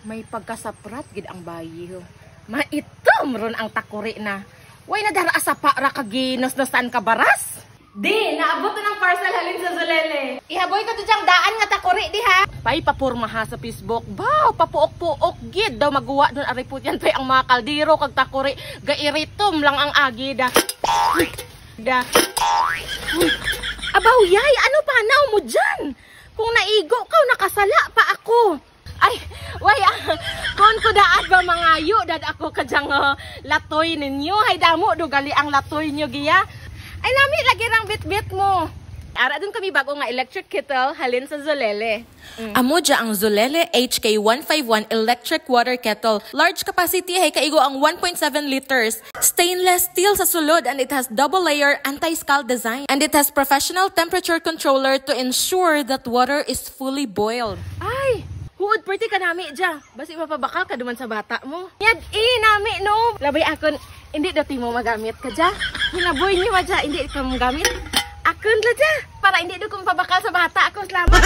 May pagkasaprat gid ang bayi ho. Maitom ron ang takuri na. Way na dara sa para kaginos-nosan ka baras. Di, naabot na ng parcel halin sa Zulele. Ihaboy ka to diyang daan nga takuri di ha. Pay papurma ha sa Facebook. Baw, papuok-puok gid daw magawa doon aripot yan pay ang mga kaldero kag takuri. Gairitom lang ang agi da. Abaw yay, ano pa naw mo dyan? Kung naigo ka, nakasala pa ako. Ay, way, kon ko daad ba mangayo, dad ako kadyang latoy ninyo. Hay damo, dugali ang latoy nyo, giya. Ay, nami, lagi rang bit-bit mo. Ara dun kami bago nga electric kettle, halin sa Zulele. Amo dya ang Zulele HK151 electric water kettle. Large capacity hay kaigo ang 1.7 liters. Stainless steel sa sulod and it has double layer anti-scald design. And it has professional temperature controller to ensure that water is fully boiled. Ay, huod pretty ka nami dya. Basi mapabakal ka duman sa bata mo. Yad nami no. Labay akon, hindi dati mo magamit ka dya. Hinaboy niyo dya, hindi ka magamit. Akon la dya. Para hindi do kong pabakal sa bata ako. Salamat.